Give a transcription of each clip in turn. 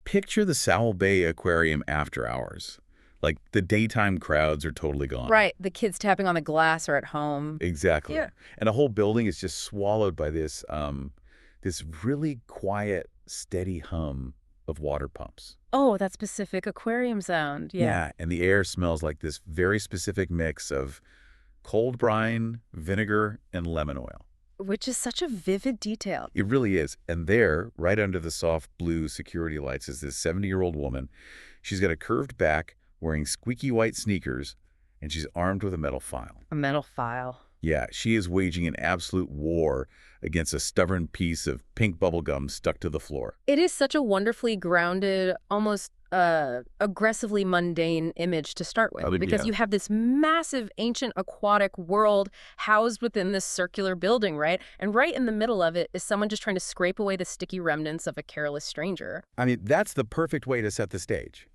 picture the Sowell Bay Aquarium after hours. Like, the daytime crowds are totally gone. Right. The kids tapping on the glass or at home. Exactly. Yeah. And the whole building is just swallowed by this really quiet, steady hum of water pumps. Oh, that specific aquarium sound. Yeah, and the air smells like this very specific mix of cold brine, vinegar, and lemon oil. Which is such a vivid detail. It really is. And there, right under the soft blue security lights, is this 70-year-old woman. She's got a curved back, wearing squeaky white sneakers, and she's armed with a metal file. A metal file. Yeah, she is waging an absolute war against a stubborn piece of pink bubblegum stuck to the floor. It is such a wonderfully grounded, almost aggressively mundane image to start with, because you have this massive ancient aquatic world housed within this circular building, right? And right in the middle of it is someone just trying to scrape away the sticky remnants of a careless stranger. I mean, that's the perfect way to set the stage.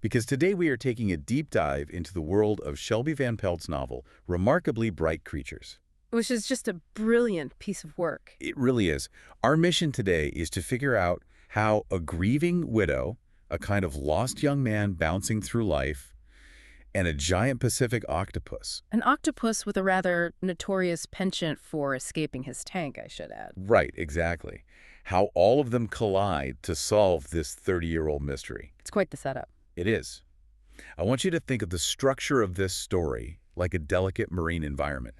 Because today we are taking a deep dive into the world of Shelby Van Pelt's novel, Remarkably Bright Creatures. Which is just a brilliant piece of work. It really is. Our mission today is to figure out how a grieving widow, a kind of lost young man bouncing through life, and a giant Pacific octopus. An octopus with a rather notorious penchant for escaping his tank, I should add. Right, exactly. How all of them collide to solve this 30-year-old mystery. It's quite the setup. It is. I want you to think of the structure of this story like a delicate marine environment.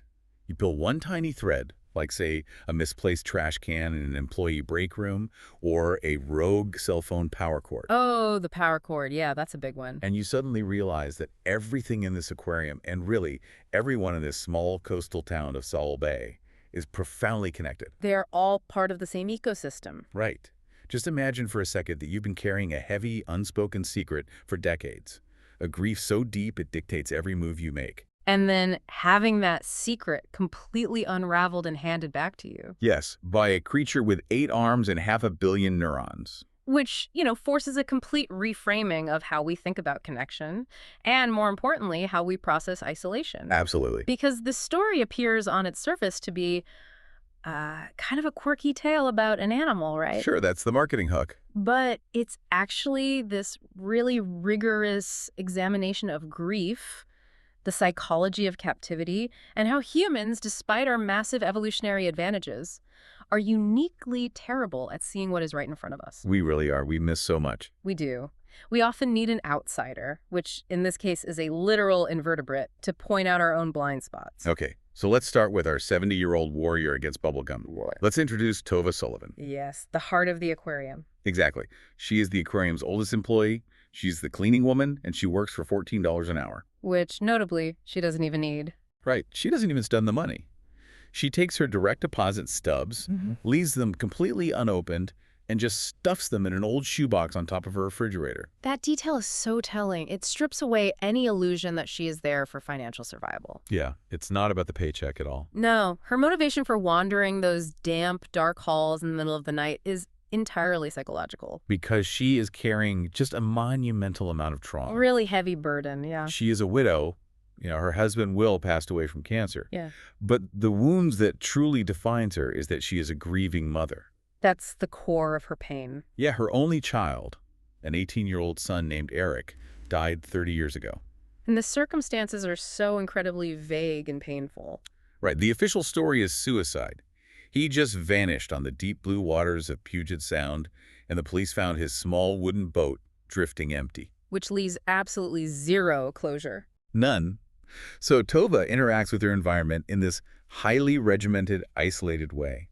You pull one tiny thread, like, say, a misplaced trash can in an employee break room or a rogue cell phone power cord. Oh, the power cord. Yeah, that's a big one. And you suddenly realize that everything in this aquarium, and really everyone in this small coastal town of Sowell Bay, is profoundly connected. They're all part of the same ecosystem. Right. Just imagine for a second that you've been carrying a heavy, unspoken secret for decades. A grief so deep it dictates every move you make. And then having that secret completely unraveled and handed back to you. Yes, by a creature with 8 arms and 500 million neurons. Which, forces a complete reframing of how we think about connection and, more importantly, how we process isolation. Absolutely. Because the story appears on its surface to be kind of a quirky tale about an animal, right? Sure, that's the marketing hook. But it's actually this really rigorous examination of grief, the psychology of captivity, and how humans, despite our massive evolutionary advantages, are uniquely terrible at seeing what is right in front of us. We really are. We miss so much. We do. We often need an outsider, which in this case is a literal invertebrate, to point out our own blind spots. Okay, so let's start with our 70-year-old warrior against bubblegum. Let's introduce Tova Sullivan. Yes, the heart of the aquarium. Exactly. She is the aquarium's oldest employee. She's the cleaning woman, and she works for $14 an hour. Which, notably, she doesn't even need. Right. She doesn't even spend the money. She takes her direct deposit stubs, leaves them completely unopened, and just stuffs them in an old shoebox on top of her refrigerator. That detail is so telling. It strips away any illusion that she is there for financial survival. Yeah, it's not about the paycheck at all. No, her motivation for wandering those damp, dark halls in the middle of the night is entirely psychological. Because she is carrying just a monumental amount of trauma. A really heavy burden, yeah. She is a widow. Her husband, Will, passed away from cancer. Yeah. But the wounds that truly defines her is that she is a grieving mother. That's the core of her pain. Yeah, her only child, an 18-year-old son named Eric, died 30 years ago. And the circumstances are so incredibly vague and painful. Right. The official story is suicide. He just vanished on the deep blue waters of Puget Sound, and the police found his small wooden boat drifting empty. Which leaves absolutely zero closure. None. So Tova interacts with her environment in this highly regimented, isolated way.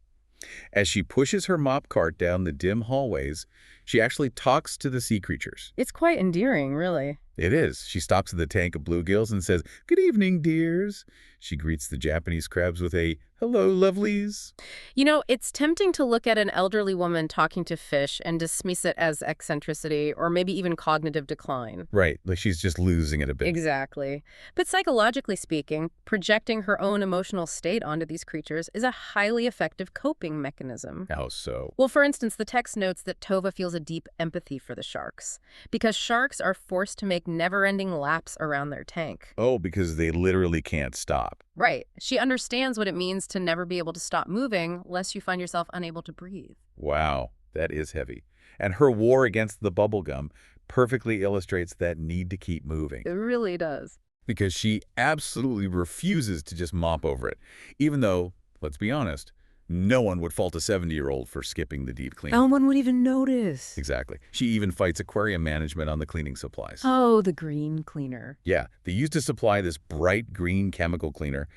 As she pushes her mop cart down the dim hallways, she actually talks to the sea creatures. It's quite endearing, really. It is. She stops at the tank of bluegills and says, "Good evening, dears." She greets the Japanese crabs with a, "Hello, lovelies." It's tempting to look at an elderly woman talking to fish and dismiss it as eccentricity or maybe even cognitive decline. Right, like she's just losing it a bit. Exactly. But psychologically speaking, projecting her own emotional state onto these creatures is a highly effective coping mechanism. How so? Well, for instance, the text notes that Tova feels a deep empathy for the sharks, because sharks are forced to make never-ending laps around their tank. Oh, because they literally can't stop. Right. She understands what it means to never be able to stop moving lest you find yourself unable to breathe. Wow, that is heavy. And her war against the bubblegum perfectly illustrates that need to keep moving. It really does. Because she absolutely refuses to just mop over it, even though, let's be honest, no one would fault a 70-year-old for skipping the deep clean. No one would even notice. Exactly. She even fights aquarium management on the cleaning supplies. Oh, the green cleaner. Yeah, they used to supply this bright green chemical cleaner,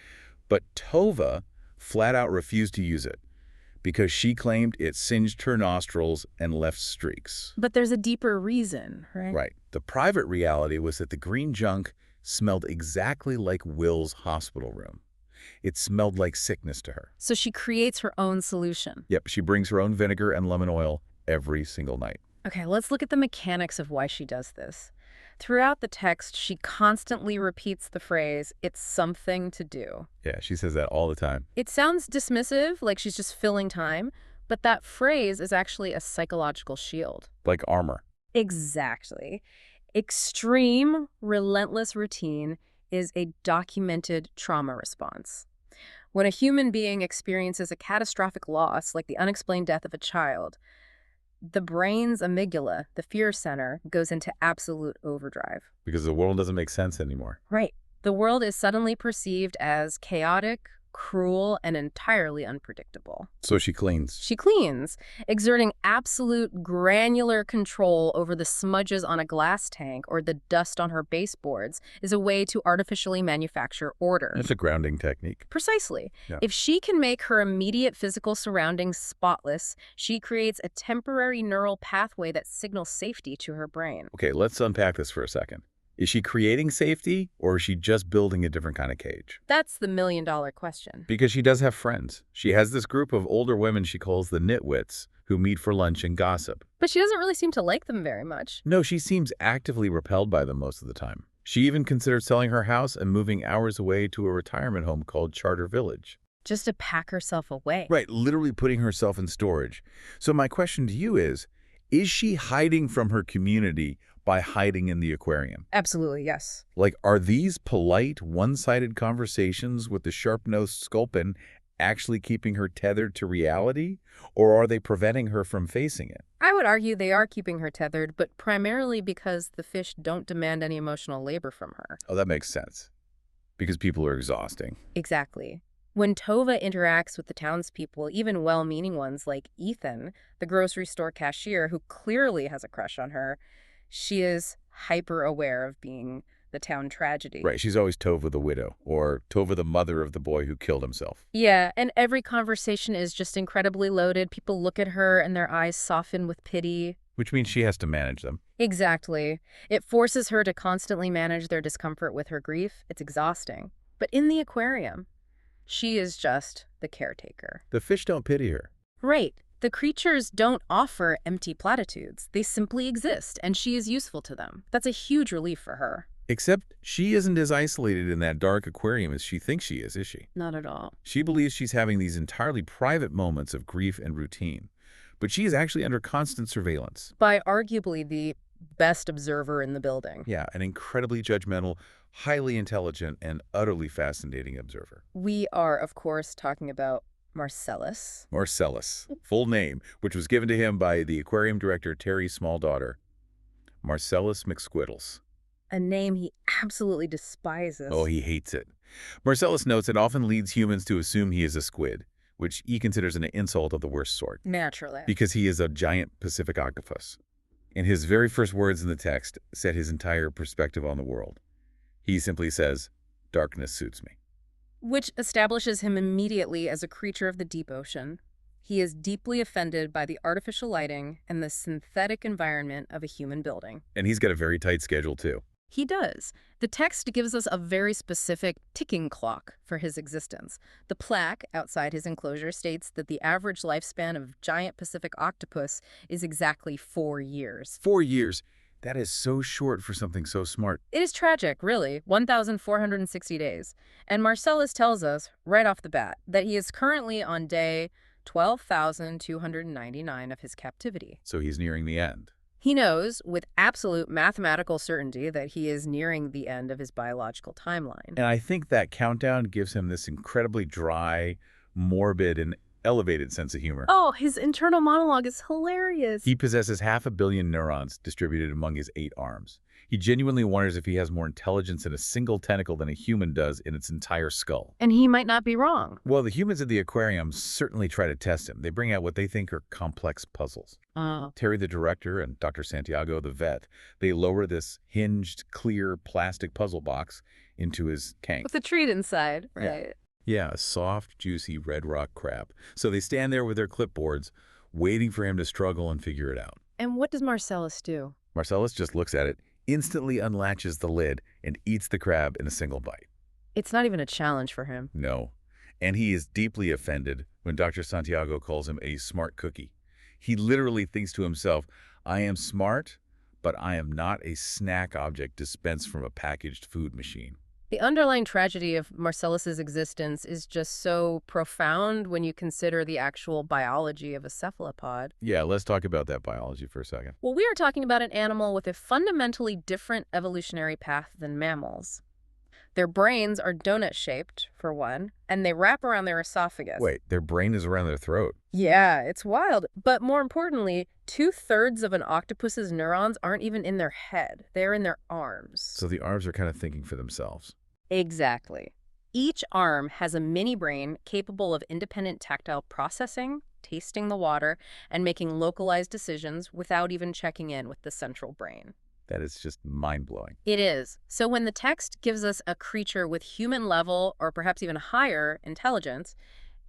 but Tova flat out refused to use it because she claimed it singed her nostrils and left streaks. But there's a deeper reason, right? Right. The private reality was that the green junk smelled exactly like Will's hospital room. It smelled like sickness to her. So she creates her own solution. Yep, she brings her own vinegar and lemon oil every single night. Okay, let's look at the mechanics of why she does this. Throughout the text, she constantly repeats the phrase, "it's something to do." Yeah, she says that all the time. It sounds dismissive, like she's just filling time, but that phrase is actually a psychological shield. Like armor. Exactly. Extreme, relentless routine is a documented trauma response. When a human being experiences a catastrophic loss, like the unexplained death of a child, the brain's amygdala, the fear center, goes into absolute overdrive. Because the world doesn't make sense anymore. Right. The world is suddenly perceived as chaotic, cruel, and entirely unpredictable. So she cleans. She cleans, exerting absolute granular control over the smudges on a glass tank or the dust on her baseboards is a way to artificially manufacture order. It's a grounding technique. Precisely. Yeah. If she can make her immediate physical surroundings spotless, she creates a temporary neural pathway that signals safety to her brain. Okay, let's unpack this for a second. Is she creating safety, or is she just building a different kind of cage? That's the million-dollar question. Because she does have friends. She has this group of older women she calls the nitwits, who meet for lunch and gossip. But she doesn't really seem to like them very much. No, she seems actively repelled by them most of the time. She even considered selling her house and moving hours away to a retirement home called Charter Village. Just to pack herself away. Right, literally putting herself in storage. So my question to you is she hiding from her community by hiding in the aquarium? Absolutely, yes. Like, are these polite, one-sided conversations with the sharp-nosed sculpin actually keeping her tethered to reality, or are they preventing her from facing it? I would argue they are keeping her tethered, but primarily because the fish don't demand any emotional labor from her. Oh, that makes sense. Because people are exhausting. Exactly. When Tova interacts with the townspeople, even well-meaning ones like Ethan, the grocery store cashier who clearly has a crush on her, she is hyper-aware of being the town tragedy. Right, she's always Tova the widow, or Tova the mother of the boy who killed himself. Yeah, and every conversation is just incredibly loaded. People look at her and their eyes soften with pity. Which means she has to manage them. Exactly. It forces her to constantly manage their discomfort with her grief. It's exhausting. But in the aquarium, she is just the caretaker. The fish don't pity her. Right. The creatures don't offer empty platitudes. They simply exist, and she is useful to them. That's a huge relief for her. Except she isn't as isolated in that dark aquarium as she thinks she is she? Not at all. She believes she's having these entirely private moments of grief and routine, but she is actually under constant surveillance. By arguably the best observer in the building. Yeah, an incredibly judgmental, highly intelligent, and utterly fascinating observer. We are, of course, talking about Marcellus. Marcellus, full name, which was given to him by the aquarium director Terry's small daughter, Marcellus McSquiddles. A name he absolutely despises. Oh, he hates it. Marcellus notes it often leads humans to assume he is a squid, which he considers an insult of the worst sort. Naturally. Because he is a giant Pacific octopus. And his very first words in the text set his entire perspective on the world. He simply says, "Darkness suits me." Which establishes him immediately as a creature of the deep ocean. He is deeply offended by the artificial lighting and the synthetic environment of a human building. And he's got a very tight schedule, too. He does. The text gives us a very specific ticking clock for his existence. The plaque outside his enclosure states that the average lifespan of giant Pacific octopus is exactly 4 years. 4 years. That is so short for something so smart. It is tragic, really. 1,460 days. And Marcellus tells us, right off the bat, that he is currently on day 12,299 of his captivity. So he's nearing the end. He knows with absolute mathematical certainty that he is nearing the end of his biological timeline. And I think that countdown gives him this incredibly dry, morbid, and elevated sense of humor. Oh, his internal monologue is hilarious. He possesses 500 million neurons distributed among his 8 arms. He genuinely wonders if he has more intelligence in a single tentacle than a human does in its entire skull. And he might not be wrong. Well, the humans at the aquarium certainly try to test him. They bring out what they think are complex puzzles. Terry, the director, and Dr. Santiago, the vet, they lower this hinged, clear plastic puzzle box into his tank. With a treat inside, right? Yeah, a soft, juicy red rock crab. So they stand there with their clipboards, waiting for him to struggle and figure it out. And what does Marcellus do? Marcellus just looks at it, instantly unlatches the lid, and eats the crab in a single bite. It's not even a challenge for him. No. And he is deeply offended when Dr. Santiago calls him a smart cookie. He literally thinks to himself, I am smart, but I am not a snack object dispensed from a packaged food machine. The underlying tragedy of Marcellus's existence is just so profound when you consider the actual biology of a cephalopod. Yeah, let's talk about that biology for a second. Well, we are talking about an animal with a fundamentally different evolutionary path than mammals. Their brains are donut-shaped, for one, and they wrap around their esophagus. Wait, their brain is around their throat? Yeah, it's wild. But more importantly, 2/3 of an octopus's neurons aren't even in their head. They're in their arms. So the arms are kind of thinking for themselves. Exactly. Each arm has a mini brain capable of independent tactile processing, tasting the water, and making localized decisions without even checking in with the central brain. That is just mind-blowing. It is. So when the text gives us a creature with human level or perhaps even higher intelligence,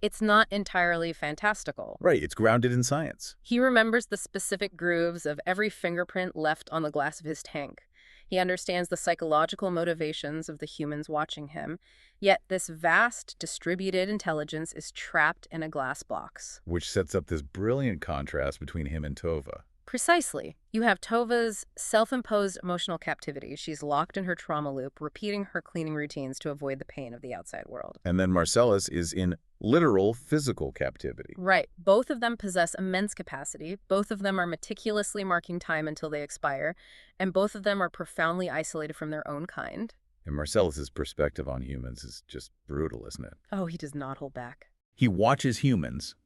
it's not entirely fantastical. Right, it's grounded in science. He remembers the specific grooves of every fingerprint left on the glass of his tank. He understands the psychological motivations of the humans watching him, yet this vast, distributed intelligence is trapped in a glass box. Which sets up this brilliant contrast between him and Tova. Precisely. You have Tova's self-imposed emotional captivity. She's locked in her trauma loop, repeating her cleaning routines to avoid the pain of the outside world. And then Marcellus is in literal physical captivity. Right. Both of them possess immense capacity. Both of them are meticulously marking time until they expire. And both of them are profoundly isolated from their own kind. And Marcellus's perspective on humans is just brutal, isn't it? Oh, he does not hold back. He watches humans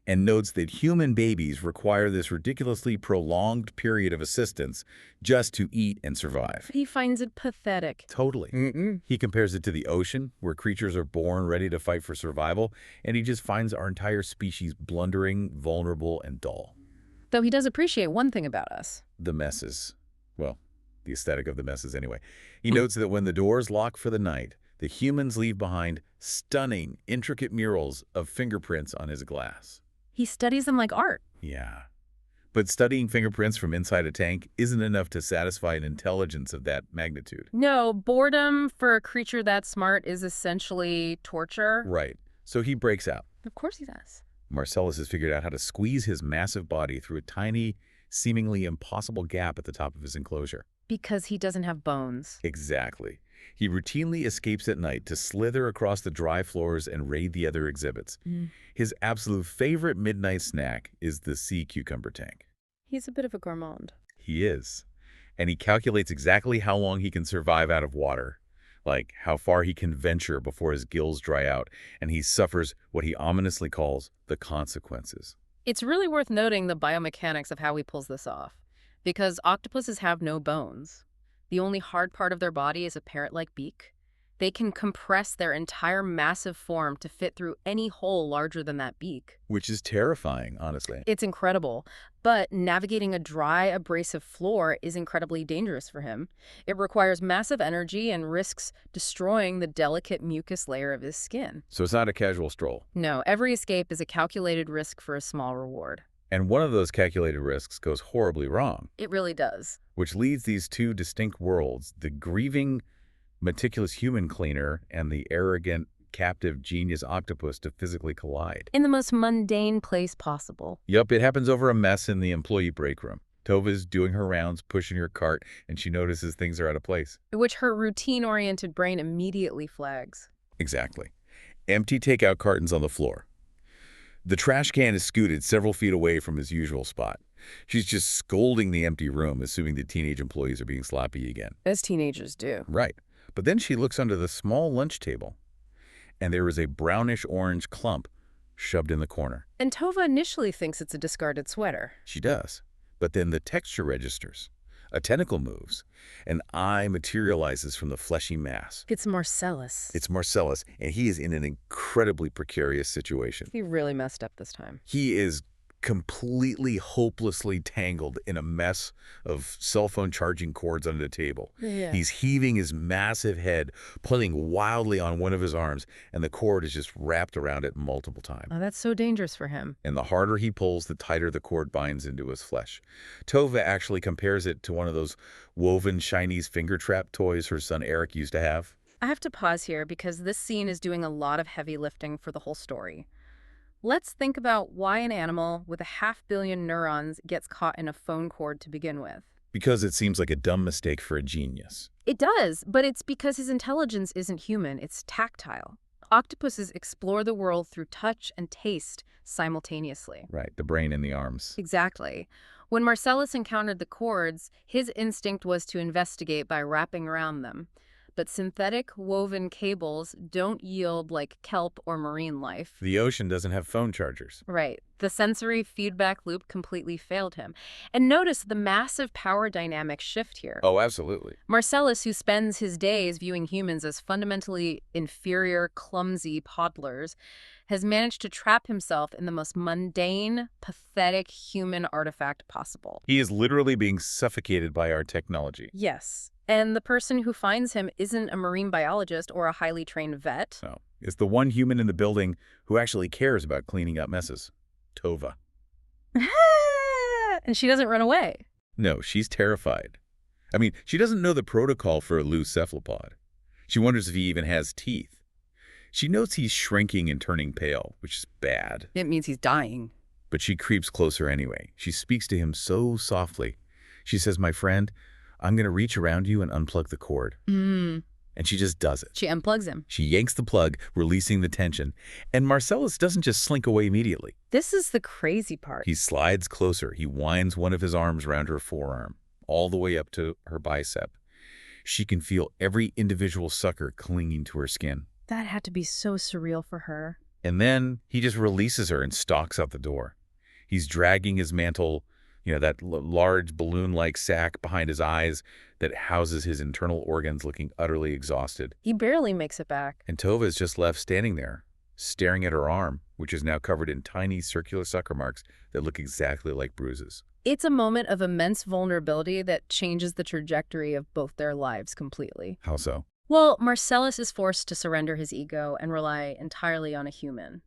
and notes that human babies require this ridiculously prolonged period of assistance just to eat and survive. He finds it pathetic. Totally. He compares it to the ocean, where creatures are born ready to fight for survival, and he just finds our entire species blundering, vulnerable, and dull. Though he does appreciate one thing about us. The messes. Well, the aesthetic of the messes anyway. He notes that when the doors lock for the night, the humans leave behind stunning, intricate murals of fingerprints on his glass. He studies them like art. Yeah. But studying fingerprints from inside a tank isn't enough to satisfy an intelligence of that magnitude. No, boredom for a creature that smart is essentially torture. Right. So he breaks out. Of course he does. Marcellus has figured out how to squeeze his massive body through a tiny, seemingly impossible gap at the top of his enclosure. Because he doesn't have bones. Exactly. He routinely escapes at night to slither across the dry floors and raid the other exhibits. His absolute favorite midnight snack is the sea cucumber tank. He's a bit of a gourmand. He is. And he calculates exactly how long he can survive out of water, like how far he can venture before his gills dry out, and he suffers what he ominously calls the consequences. It's really worth noting the biomechanics of how he pulls this off, because octopuses have no bones. The only hard part of their body is a parrot-like beak. They can compress their entire massive form to fit through any hole larger than that beak. Which is terrifying, honestly. It's incredible. But navigating a dry, abrasive floor is incredibly dangerous for him. It requires massive energy and risks destroying the delicate mucus layer of his skin. So it's not a casual stroll. No, every escape is a calculated risk for a small reward. And one of those calculated risks goes horribly wrong. It really does. Which leads these two distinct worlds, the grieving, meticulous human cleaner and the arrogant, captive genius octopus, to physically collide. In the most mundane place possible. Yup, it happens over a mess in the employee break room. Tova's doing her rounds, pushing her cart, and she notices things are out of place. Which her routine-oriented brain immediately flags. Exactly. Empty takeout cartons on the floor. The trash can is scooted several feet away from his usual spot. She's just scolding the empty room, assuming the teenage employees are being sloppy again. As teenagers do. Right. But then she looks under the small lunch table, and there is a brownish-orange clump shoved in the corner. And Tova initially thinks it's a discarded sweater. She does. But then the texture registers. A tentacle moves. An eye materializes from the fleshy mass. It's Marcellus. It's Marcellus, and he is in an incredibly precarious situation. He really messed up this time. He is completely, hopelessly tangled in a mess of cell phone charging cords under the table. Yeah. He's heaving his massive head, pulling wildly on one of his arms, and the cord is just wrapped around it multiple times. Oh, that's so dangerous for him. And the harder he pulls, the tighter the cord binds into his flesh. Tova actually compares it to one of those woven Chinese finger trap toys her son Eric used to have. I have to pause here because this scene is doing a lot of heavy lifting for the whole story. Let's think about why an animal with 500 million neurons gets caught in a phone cord to begin with. Because it seems like a dumb mistake for a genius. It does, but it's because his intelligence isn't human, it's tactile. Octopuses explore the world through touch and taste simultaneously. Right, the brain in the arms. Exactly. When Marcellus encountered the cords, his instinct was to investigate by wrapping around them. But synthetic woven cables don't yield like kelp or marine life. The ocean doesn't have phone chargers. Right. The sensory feedback loop completely failed him. And notice the massive power dynamic shift here. Oh, absolutely. Marcellus, who spends his days viewing humans as fundamentally inferior, clumsy toddlers, has managed to trap himself in the most mundane, pathetic human artifact possible. He is literally being suffocated by our technology. Yes. And the person who finds him isn't a marine biologist or a highly trained vet. No, it's the one human in the building who actually cares about cleaning up messes. Tova. And she doesn't run away. No, she's terrified. I mean, she doesn't know the protocol for a loose cephalopod. She wonders if he even has teeth. She notes he's shrinking and turning pale, which is bad. It means he's dying. But she creeps closer anyway. She speaks to him so softly. She says, "My friend, I'm going to reach around you and unplug the cord." And she just does it. She unplugs him. She yanks the plug, releasing the tension. And Marcellus doesn't just slink away immediately. This is the crazy part. He slides closer. He winds one of his arms around her forearm, all the way up to her bicep. She can feel every individual sucker clinging to her skin. That had to be so surreal for her. And then he just releases her and stalks out the door. He's dragging his mantle, that large balloon-like sack behind his eyes that houses his internal organs, looking utterly exhausted. He barely makes it back. And Tova is just left standing there, staring at her arm, which is now covered in tiny circular sucker marks that look exactly like bruises. It's a moment of immense vulnerability that changes the trajectory of both their lives completely. How so? Well, Marcellus is forced to surrender his ego and rely entirely on a human.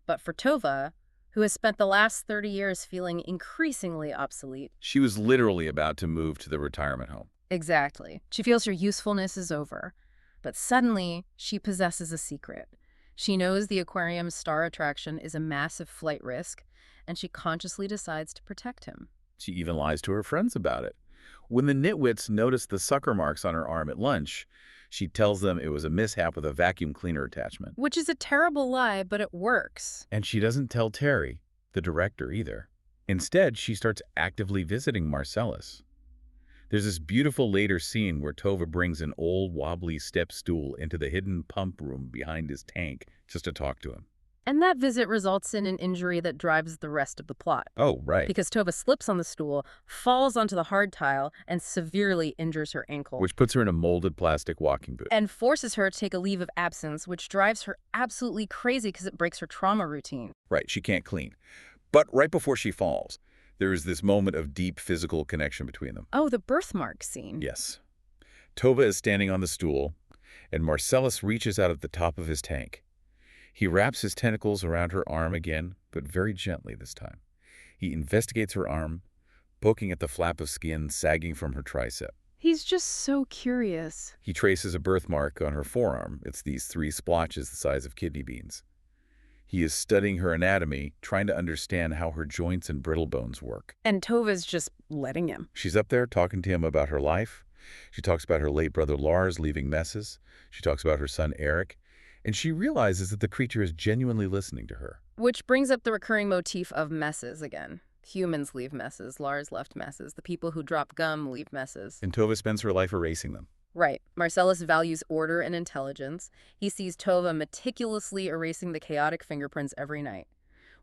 But for Tova, who has spent the last 30 years feeling increasingly obsolete. She was literally about to move to the retirement home. Exactly. She feels her usefulness is over. But suddenly, she possesses a secret. She knows the aquarium's star attraction is a massive flight risk, and she consciously decides to protect him. She even lies to her friends about it. When the nitwits notice the sucker marks on her arm at lunch, she tells them it was a mishap with a vacuum cleaner attachment. Which is a terrible lie, but it works. And she doesn't tell Terry, the director, either. Instead, she starts actively visiting Marcellus. There's this beautiful later scene where Tova brings an old wobbly step stool into the hidden pump room behind his tank just to talk to him. And that visit results in an injury that drives the rest of the plot. Oh, right. Because Tova slips on the stool, falls onto the hard tile, and severely injures her ankle. Which puts her in a molded plastic walking boot. And forces her to take a leave of absence, which drives her absolutely crazy because it breaks her trauma routine. Right, she can't clean. But right before she falls, there is this moment of deep physical connection between them. Oh, the birthmark scene. Yes. Tova is standing on the stool, and Marcellus reaches out at the top of his tank. He wraps his tentacles around her arm again, but very gently this time. He investigates her arm, poking at the flap of skin sagging from her tricep. He's just so curious. He traces a birthmark on her forearm. It's these 3 splotches the size of kidney beans. He is studying her anatomy, trying to understand how her joints and brittle bones work. And Tova's just letting him. She's up there talking to him about her life. She talks about her late brother Lars leaving messes. She talks about her son Eric. And she realizes that the creature is genuinely listening to her. Which brings up the recurring motif of messes again. Humans leave messes. Lars left messes. The people who drop gum leave messes. And Tova spends her life erasing them. Right. Marcellus values order and intelligence. He sees Tova meticulously erasing the chaotic fingerprints every night.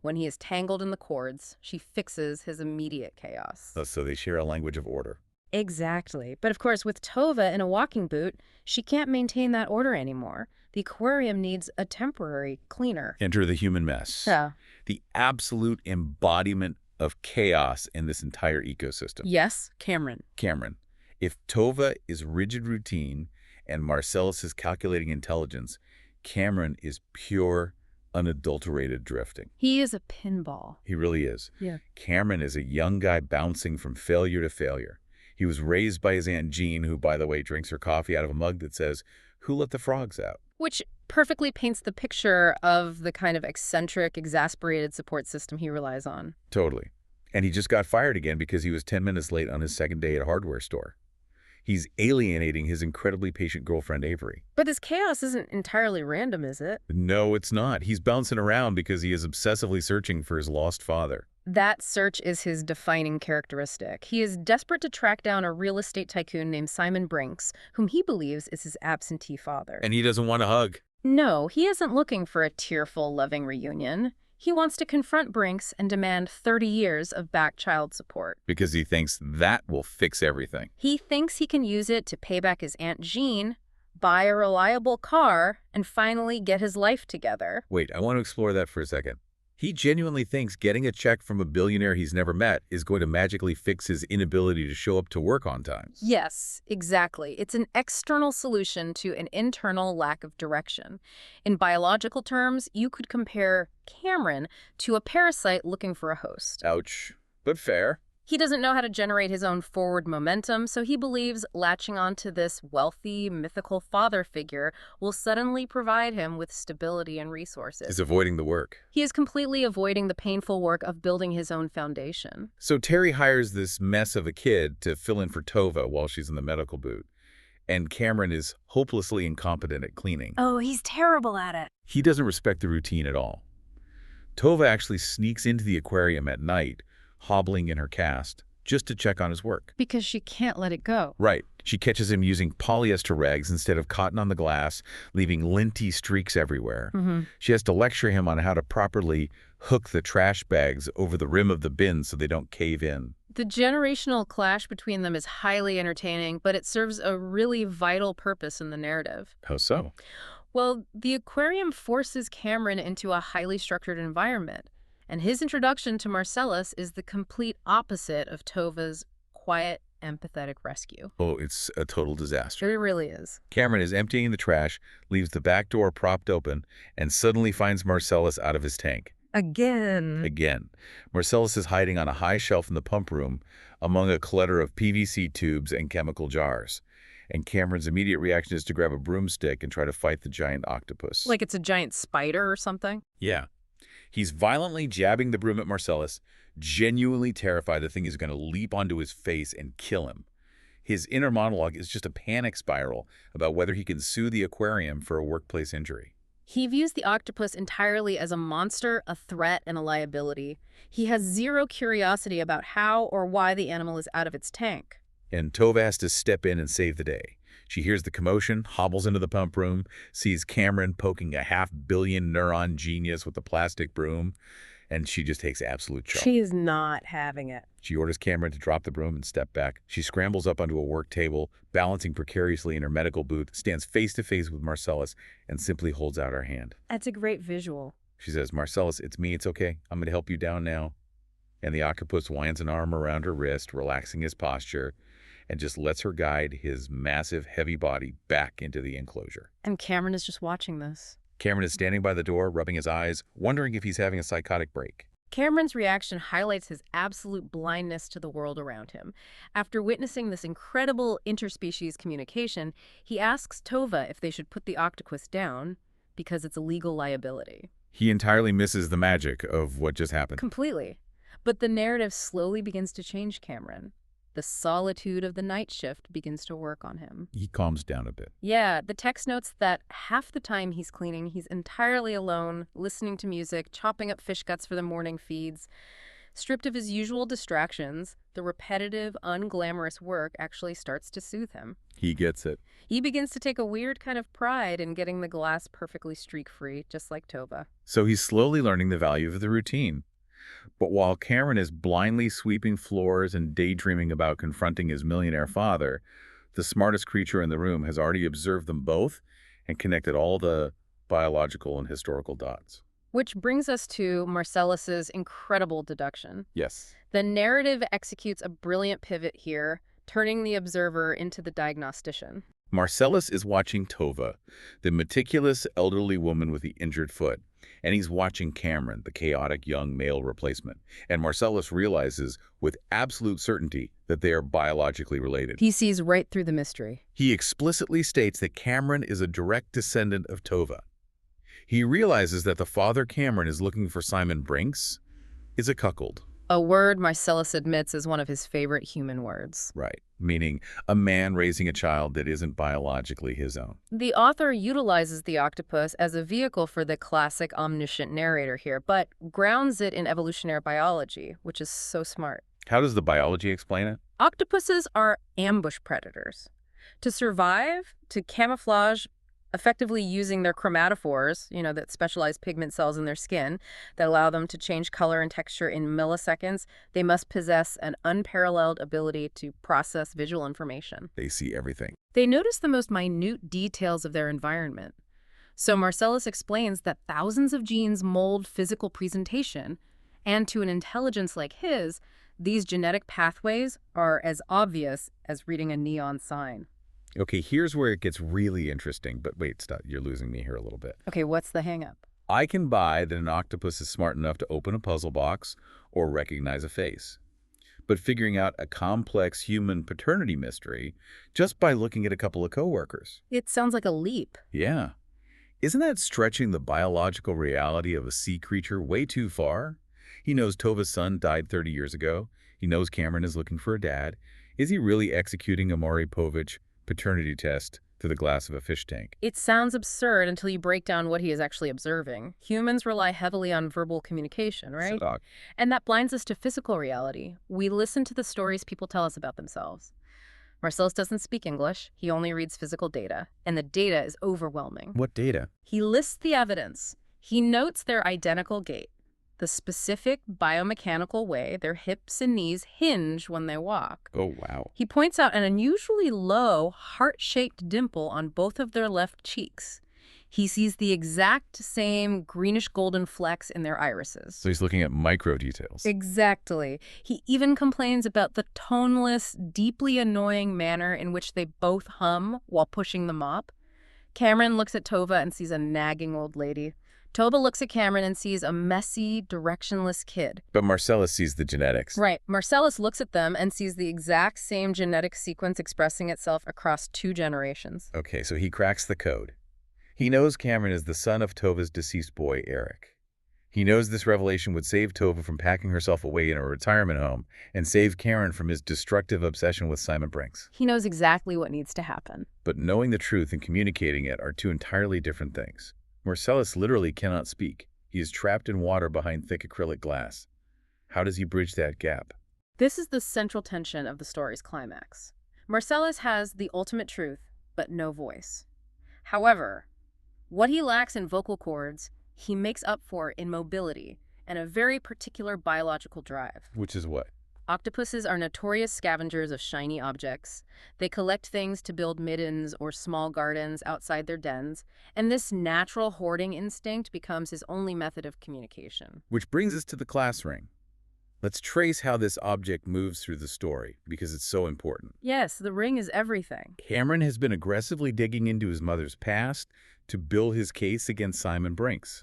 When he is tangled in the cords, she fixes his immediate chaos. Oh, so they share a language of order. Exactly. But of course, with Tova in a walking boot, she can't maintain that order anymore. The aquarium needs a temporary cleaner. Enter the human mess. Yeah. The absolute embodiment of chaos in this entire ecosystem. Yes, Cameron. Cameron, if Tova is rigid routine and Marcellus is calculating intelligence, Cameron is pure, unadulterated drifting. He is a pinball. He really is. Yeah. Cameron is a young guy bouncing from failure to failure. He was raised by his Aunt Jean, who, by the way, drinks her coffee out of a mug that says, "Who let the frogs out?" Which perfectly paints the picture of the kind of eccentric, exasperated support system he relies on. Totally. And he just got fired again because he was 10 minutes late on his second day at a hardware store. He's alienating his incredibly patient girlfriend, Avery. But this chaos isn't entirely random, is it? No, it's not. He's bouncing around because he is obsessively searching for his lost father. That search is his defining characteristic. He is desperate to track down a real estate tycoon named Simon Brinks, whom he believes is his absentee father. And he doesn't want a hug. No, he isn't looking for a tearful, loving reunion. He wants to confront Brinks and demand 30 years of back child support. Because he thinks that will fix everything. He thinks he can use it to pay back his Aunt Jean, buy a reliable car, and finally get his life together. Wait, I want to explore that for a second. He genuinely thinks getting a check from a billionaire he's never met is going to magically fix his inability to show up to work on time. Yes, exactly. It's an external solution to an internal lack of direction. In biological terms, you could compare Cameron to a parasite looking for a host. Ouch, but fair. He doesn't know how to generate his own forward momentum, so he believes latching onto this wealthy, mythical father figure will suddenly provide him with stability and resources. He's avoiding the work. He is completely avoiding the painful work of building his own foundation. So Terry hires this mess of a kid to fill in for Tova while she's in the medical boot. And Cameron is hopelessly incompetent at cleaning. Oh, he's terrible at it. He doesn't respect the routine at all. Tova actually sneaks into the aquarium at night, hobbling in her cast, just to check on his work. Because she can't let it go. Right. She catches him using polyester rags instead of cotton on the glass, leaving linty streaks everywhere. She has to lecture him on how to properly hook the trash bags over the rim of the bin so they don't cave in. The generational clash between them is highly entertaining, but it serves a really vital purpose in the narrative. How so? Well, the aquarium forces Cameron into a highly structured environment. And his introduction to Marcellus is the complete opposite of Tova's quiet, empathetic rescue. Oh, it's a total disaster. It really is. Cameron is emptying the trash, leaves the back door propped open, and suddenly finds Marcellus out of his tank. Again. Marcellus is hiding on a high shelf in the pump room among a clutter of PVC tubes and chemical jars. And Cameron's immediate reaction is to grab a broomstick and try to fight the giant octopus. Like it's a giant spider or something? Yeah. He's violently jabbing the broom at Marcellus, genuinely terrified the thing is going to leap onto his face and kill him. His inner monologue is just a panic spiral about whether he can sue the aquarium for a workplace injury. He views the octopus entirely as a monster, a threat, and a liability. He has zero curiosity about how or why the animal is out of its tank. And Tova has to step in and save the day. She hears the commotion, hobbles into the pump room, sees Cameron poking a half-billion neuron genius with a plastic broom, and she just takes absolute charge. She is not having it. She orders Cameron to drop the broom and step back. She scrambles up onto a work table, balancing precariously in her medical booth, stands face-to-face with Marcellus, and simply holds out her hand. That's a great visual. She says, "Marcellus, it's me, it's okay. I'm going to help you down now." And the octopus winds an arm around her wrist, relaxing his posture, and just lets her guide his massive, heavy body back into the enclosure. And Cameron is just watching this. Cameron is standing by the door, rubbing his eyes, wondering if he's having a psychotic break. Cameron's reaction highlights his absolute blindness to the world around him. After witnessing this incredible interspecies communication, he asks Tova if they should put the octopus down because it's a legal liability. He entirely misses the magic of what just happened. Completely. But the narrative slowly begins to change Cameron. The solitude of the night shift begins to work on him. He calms down a bit. Yeah, the text notes that half the time he's cleaning, he's entirely alone, listening to music, chopping up fish guts for the morning feeds. Stripped of his usual distractions, the repetitive, unglamorous work actually starts to soothe him. He gets it. He begins to take a weird kind of pride in getting the glass perfectly streak-free, just like Tova. So he's slowly learning the value of the routine. But while Cameron is blindly sweeping floors and daydreaming about confronting his millionaire father, the smartest creature in the room has already observed them both and connected all the biological and historical dots. Which brings us to Marcellus's incredible deduction. Yes. The narrative executes a brilliant pivot here, turning the observer into the diagnostician. Marcellus is watching Tova, the meticulous elderly woman with the injured foot, and he's watching Cameron, the chaotic young male replacement. And Marcellus realizes with absolute certainty that they are biologically related. He sees right through the mystery. He explicitly states that Cameron is a direct descendant of Tova. He realizes that the father Cameron is looking for Simon Brinks is a cuckold. A word Marcellus admits is one of his favorite human words. Right, meaning a man raising a child that isn't biologically his own. The author utilizes the octopus as a vehicle for the classic omniscient narrator here, but grounds it in evolutionary biology, which is so smart. How does the biology explain it? Octopuses are ambush predators. To survive, to camouflage, effectively using their chromatophores, that specialized pigment cells in their skin that allow them to change color and texture in milliseconds, they must possess an unparalleled ability to process visual information. They see everything. They notice the most minute details of their environment. So Marcellus explains that thousands of genes mold physical presentation, and to an intelligence like his, these genetic pathways are as obvious as reading a neon sign. Okay, here's where it gets really interesting, but wait, stop. You're losing me here a little bit. Okay, what's the hang-up? I can buy that an octopus is smart enough to open a puzzle box or recognize a face. But figuring out a complex human paternity mystery just by looking at a couple of coworkers. It sounds like a leap. Yeah. Isn't that stretching the biological reality of a sea creature way too far? He knows Tova's son died 30 years ago. He knows Cameron is looking for a dad. Is he really executing a Maury Povich paternity test through the glass of a fish tank? It sounds absurd until you break down what he is actually observing. Humans rely heavily on verbal communication, right? And that blinds us to physical reality. We listen to the stories people tell us about themselves. Marcellus doesn't speak English. He only reads physical data, and the data is overwhelming. What data? He lists the evidence. He notes their identical gait, the specific biomechanical way their hips and knees hinge when they walk. Oh, wow. He points out an unusually low, heart-shaped dimple on both of their left cheeks. He sees the exact same greenish-golden flecks in their irises. So he's looking at micro details. Exactly. He even complains about the toneless, deeply annoying manner in which they both hum while pushing the mop. Cameron looks at Tova and sees a nagging old lady. Tova looks at Cameron and sees a messy, directionless kid. But Marcellus sees the genetics. Right. Marcellus looks at them and sees the exact same genetic sequence expressing itself across 2 generations. Okay, so he cracks the code. He knows Cameron is the son of Tova's deceased boy, Eric. He knows this revelation would save Tova from packing herself away in a retirement home and save Cameron from his destructive obsession with Simon Brinks. He knows exactly what needs to happen. But knowing the truth and communicating it are 2 entirely different things. Marcellus literally cannot speak. He is trapped in water behind thick acrylic glass. How does he bridge that gap? This is the central tension of the story's climax. Marcellus has the ultimate truth, but no voice. However, what he lacks in vocal cords, he makes up for in mobility and a very particular biological drive. Which is what? Octopuses are notorious scavengers of shiny objects. They collect things to build middens or small gardens outside their dens, and this natural hoarding instinct becomes his only method of communication. Which brings us to the class ring. Let's trace how this object moves through the story, because it's so important. Yes, the ring is everything. Cameron has been aggressively digging into his mother's past to build his case against Simon Brinks.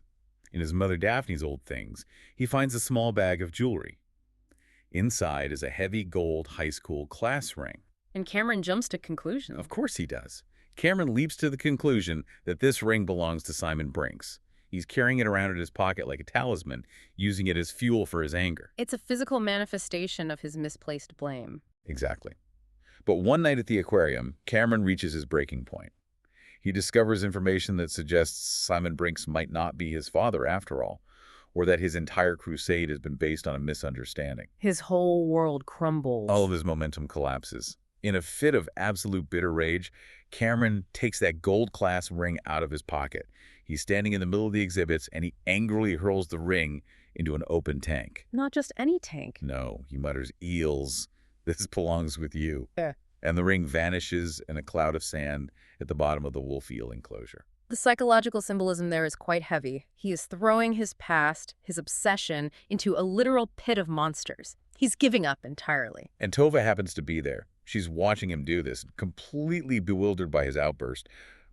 In his mother Daphne's old things, he finds a small bag of jewelry. Inside is a heavy gold high school class ring. And Cameron jumps to conclusions. Of course he does. Cameron leaps to the conclusion that this ring belongs to Simon Brinks. He's carrying it around in his pocket like a talisman, using it as fuel for his anger. It's a physical manifestation of his misplaced blame. Exactly. But one night at the aquarium, Cameron reaches his breaking point. He discovers information that suggests Simon Brinks might not be his father after all. or that his entire crusade has been based on a misunderstanding. His whole world crumbles. All of his momentum collapses. In a fit of absolute bitter rage, Cameron takes that gold-class ring out of his pocket. He's standing in the middle of the exhibits, and he angrily hurls the ring into an open tank. Not just any tank. No, he mutters, "Eels, this belongs with you." Yeah. And the ring vanishes in a cloud of sand at the bottom of the wolf eel enclosure. The psychological symbolism there is quite heavy. He is throwing his past, his obsession, into a literal pit of monsters. He's giving up entirely. And Tova happens to be there. She's watching him do this, completely bewildered by his outburst.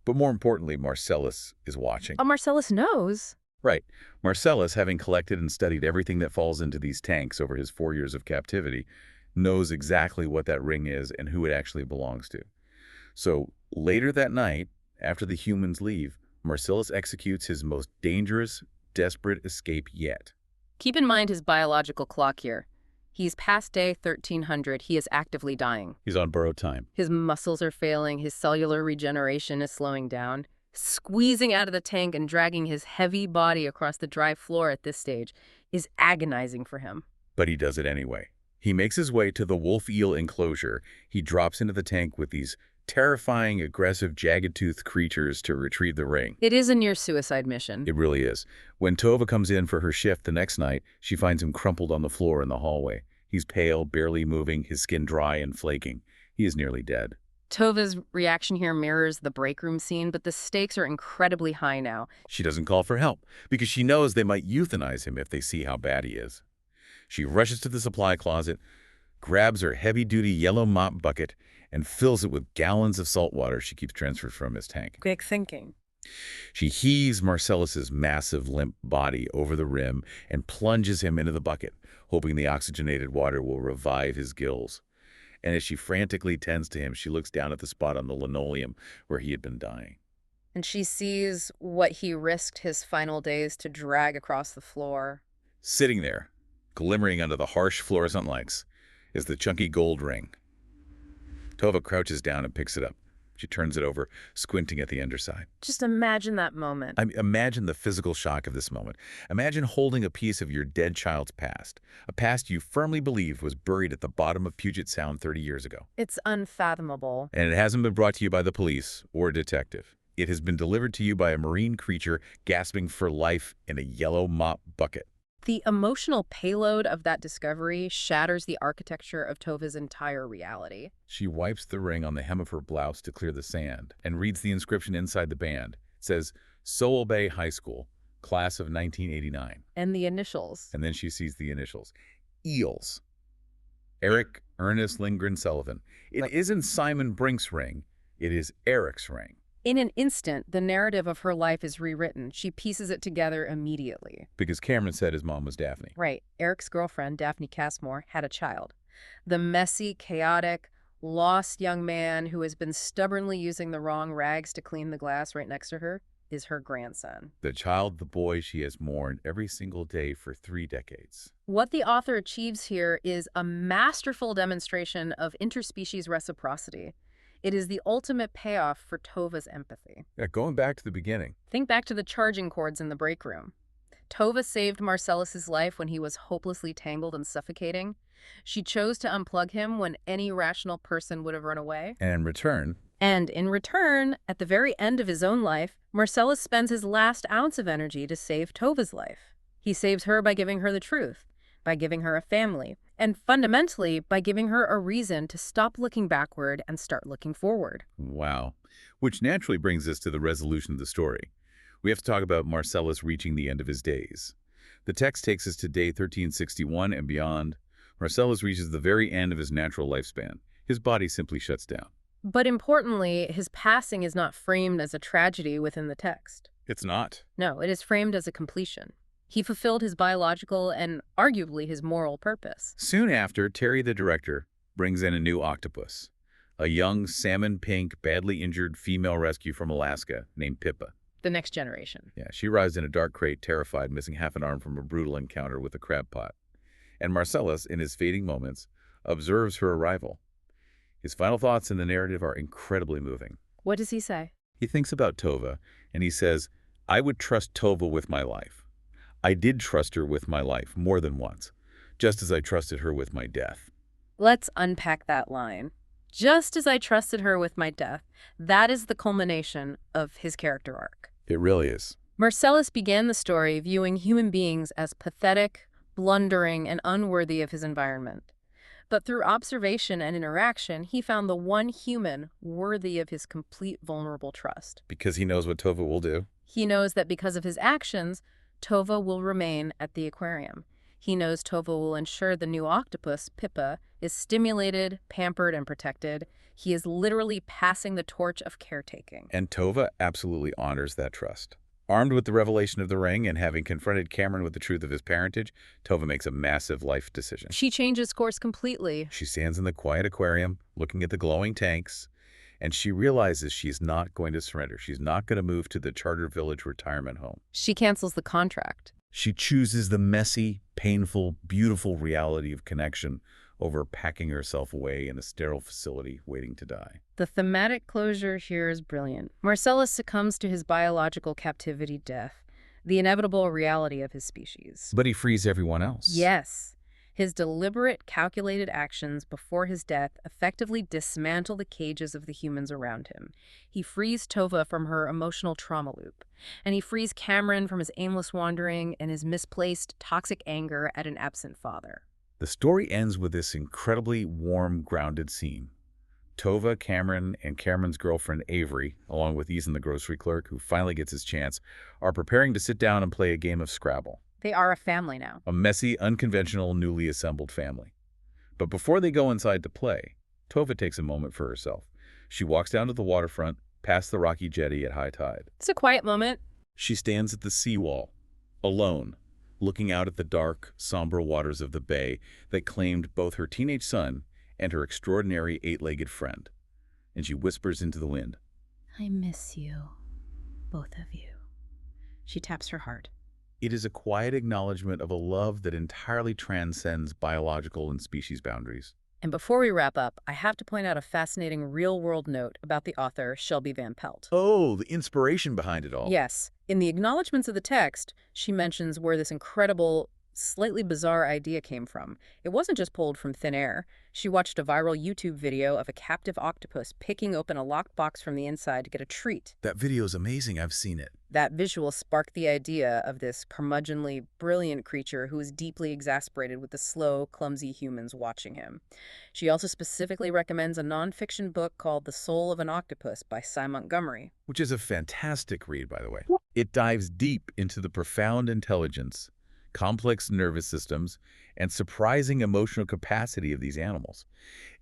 But more importantly, Marcellus is watching. Marcellus knows. Right. Marcellus, having collected and studied everything that falls into these tanks over his 4 years of captivity, knows exactly what that ring is and who it actually belongs to. So later that night, after the humans leave, Marcellus executes his most dangerous, desperate escape yet. Keep in mind his biological clock here. He's past day 1300. He is actively dying. He's on borrowed time. His muscles are failing. His cellular regeneration is slowing down. Squeezing out of the tank and dragging his heavy body across the dry floor at this stage is agonizing for him. But he does it anyway. He makes his way to the wolf eel enclosure. He drops into the tank with these terrifying, aggressive, jagged-toothed creatures to retrieve the ring. It is a near-suicide mission. It really is. When Tova comes in for her shift the next night, she finds him crumpled on the floor in the hallway. He's pale, barely moving, his skin dry and flaking. He is nearly dead. Tova's reaction here mirrors the break room scene, but the stakes are incredibly high now. She doesn't call for help because she knows they might euthanize him if they see how bad he is. She rushes to the supply closet, grabs her heavy-duty yellow mop bucket, and fills it with gallons of salt water she keeps transferred from his tank. Quick thinking. She heaves Marcellus's massive, limp body over the rim and plunges him into the bucket, hoping the oxygenated water will revive his gills. And as she frantically tends to him, she looks down at the spot on the linoleum where he had been dying. And she sees what he risked his final days to drag across the floor. Sitting there, glimmering under the harsh fluorescent lights, is the chunky gold ring. Tova crouches down and picks it up. She turns it over, squinting at the underside. Just imagine that moment. Imagine the physical shock of this moment. Imagine holding a piece of your dead child's past, a past you firmly believed was buried at the bottom of Puget Sound 30 years ago. It's unfathomable. And it hasn't been brought to you by the police or a detective. It has been delivered to you by a marine creature gasping for life in a yellow mop bucket. The emotional payload of that discovery shatters the architecture of Tova's entire reality. She wipes the ring on the hem of her blouse to clear the sand and reads the inscription inside the band. It says, Sowell Bay High School, class of 1989. And the initials. And then she sees the initials. Eels. Eric Ernest Lindgren Sullivan. It isn't Simon Brink's ring. It is Eric's ring. In an instant, the narrative of her life is rewritten. She pieces it together immediately. Because Cameron said his mom was Daphne. Right. Eric's girlfriend, Daphne Cassmore, had a child. The messy, chaotic, lost young man who has been stubbornly using the wrong rags to clean the glass right next to her is her grandson. The child, the boy she has mourned every single day for 3 decades. What the author achieves here is a masterful demonstration of interspecies reciprocity. It is the ultimate payoff for Tova's empathy. Going back to the beginning. Think back to the charging cords in the break room. Tova saved Marcellus's life when he was hopelessly tangled and suffocating. She chose to unplug him when any rational person would have run away. And in return, at the very end of his own life, Marcellus spends his last ounce of energy to save Tova's life. He saves her by giving her the truth, by giving her a family, and fundamentally by giving her a reason to stop looking backward and start looking forward. Wow. Which naturally brings us to the resolution of the story. We have to talk about Marcellus reaching the end of his days. The text takes us to day 1361 and beyond. Marcellus reaches the very end of his natural lifespan. His body simply shuts down. But importantly, his passing is not framed as a tragedy within the text. It's not. No, it is framed as a completion. He fulfilled his biological and arguably his moral purpose. Soon after, Terry, the director, brings in a new octopus, a young salmon-pink, badly injured female rescue from Alaska named Pippa. The next generation. Yeah, she arrives in a dark crate, terrified, missing half an arm from a brutal encounter with a crab pot. And Marcellus, in his fading moments, observes her arrival. His final thoughts in the narrative are incredibly moving. What does he say? He thinks about Tova, and he says, I would trust Tova with my life. I did trust her with my life more than once, just as I trusted her with my death. Let's unpack that line. Just as I trusted her with my death, that is the culmination of his character arc. It really is. Marcellus began the story viewing human beings as pathetic, blundering, and unworthy of his environment. But through observation and interaction, he found the one human worthy of his complete vulnerable trust. Because he knows what Tova will do. He knows that because of his actions, Tova will remain at the aquarium. He knows Tova will ensure the new octopus, Pippa, is stimulated, pampered, and protected. He is literally passing the torch of caretaking. And Tova absolutely honors that trust. Armed with the revelation of the ring and having confronted Cameron with the truth of his parentage, Tova makes a massive life decision. She changes course completely. She stands in the quiet aquarium, looking at the glowing tanks, and she realizes she's not going to surrender. She's not going to move to the Charter Village retirement home. She cancels the contract. She chooses the messy, painful, beautiful reality of connection over packing herself away in a sterile facility waiting to die. The thematic closure here is brilliant. Marcellus succumbs to his biological captivity death, the inevitable reality of his species. But he frees everyone else. Yes. His deliberate, calculated actions before his death effectively dismantle the cages of the humans around him. He frees Tova from her emotional trauma loop, and he frees Cameron from his aimless wandering and his misplaced, toxic anger at an absent father. The story ends with this incredibly warm, grounded scene. Tova, Cameron, and Cameron's girlfriend Avery, along with Ethan the grocery clerk, who finally gets his chance, are preparing to sit down and play a game of Scrabble. They are a family now. A messy, unconventional, newly assembled family. But before they go inside to play, Tova takes a moment for herself. She walks down to the waterfront, past the rocky jetty at high tide. It's a quiet moment. She stands at the seawall, alone, looking out at the dark, somber waters of the bay that claimed both her teenage son and her extraordinary eight-legged friend. And she whispers into the wind, I miss you, both of you. She taps her heart. It is a quiet acknowledgement of a love that entirely transcends biological and species boundaries. And before we wrap up, I have to point out a fascinating real-world note about the author, Shelby Van Pelt. Oh, the inspiration behind it all. Yes. In the acknowledgments of the text, she mentions where this incredible, slightly bizarre idea came from. It wasn't just pulled from thin air. She watched a viral YouTube video of a captive octopus picking open a locked box from the inside to get a treat. That video is amazing. I've seen it. That visual sparked the idea of this curmudgeonly, brilliant creature who is deeply exasperated with the slow, clumsy humans watching him. She also specifically recommends a nonfiction book called The Soul of an Octopus by Cy Montgomery. Which is a fantastic read, by the way. It dives deep into the profound intelligence, complex nervous systems, and surprising emotional capacity of these animals.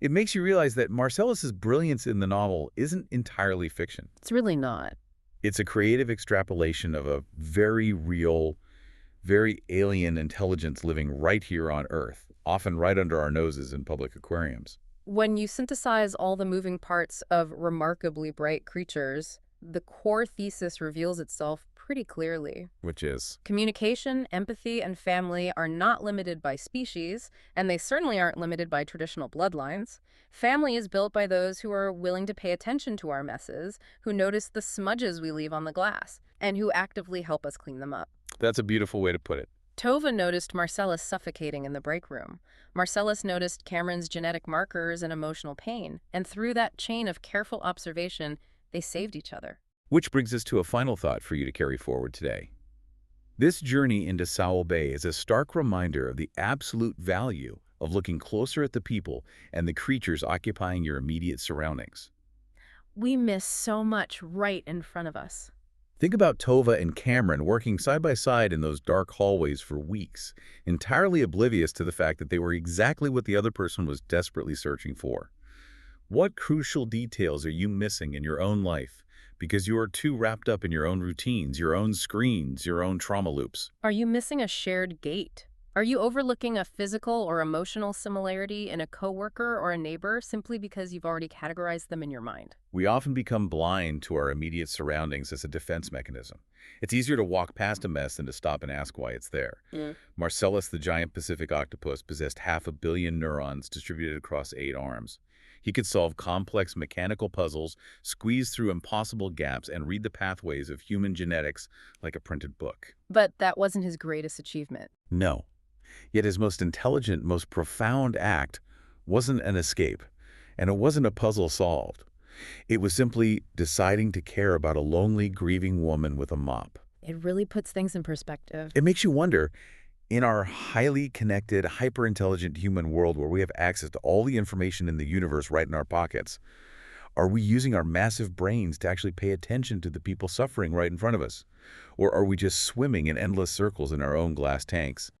It makes you realize that Marcellus's brilliance in the novel isn't entirely fiction. It's really not. It's a creative extrapolation of a very real, very alien intelligence living right here on Earth, often right under our noses in public aquariums. When you synthesize all the moving parts of Remarkably Bright Creatures, the core thesis reveals itself pretty clearly. Which is? Communication, empathy, and family are not limited by species, and they certainly aren't limited by traditional bloodlines. Family is built by those who are willing to pay attention to our messes, who notice the smudges we leave on the glass, and who actively help us clean them up. That's a beautiful way to put it. Tova noticed Marcellus suffocating in the break room. Marcellus noticed Cameron's genetic markers and emotional pain, and through that chain of careful observation, they saved each other. Which brings us to a final thought for you to carry forward today. This journey into Sowell Bay is a stark reminder of the absolute value of looking closer at the people and the creatures occupying your immediate surroundings. We miss so much right in front of us. Think about Tova and Cameron working side by side in those dark hallways for weeks, entirely oblivious to the fact that they were exactly what the other person was desperately searching for. What crucial details are you missing in your own life because you are too wrapped up in your own routines, your own screens, your own trauma loops? Are you missing a shared gate? Are you overlooking a physical or emotional similarity in a coworker or a neighbor simply because you've already categorized them in your mind? We often become blind to our immediate surroundings as a defense mechanism. It's easier to walk past a mess than to stop and ask why it's there. Marcellus, the giant Pacific octopus, possessed 500 million neurons distributed across 8 arms. He could solve complex mechanical puzzles, squeeze through impossible gaps, and read the pathways of human genetics like a printed book. But that wasn't his greatest achievement. No. Yet his most intelligent, most profound act wasn't an escape, and it wasn't a puzzle solved. It was simply deciding to care about a lonely, grieving woman with a mop. It really puts things in perspective. It makes you wonder, in our highly connected, hyper-intelligent human world where we have access to all the information in the universe right in our pockets, are we using our massive brains to actually pay attention to the people suffering right in front of us? Or are we just swimming in endless circles in our own glass tanks?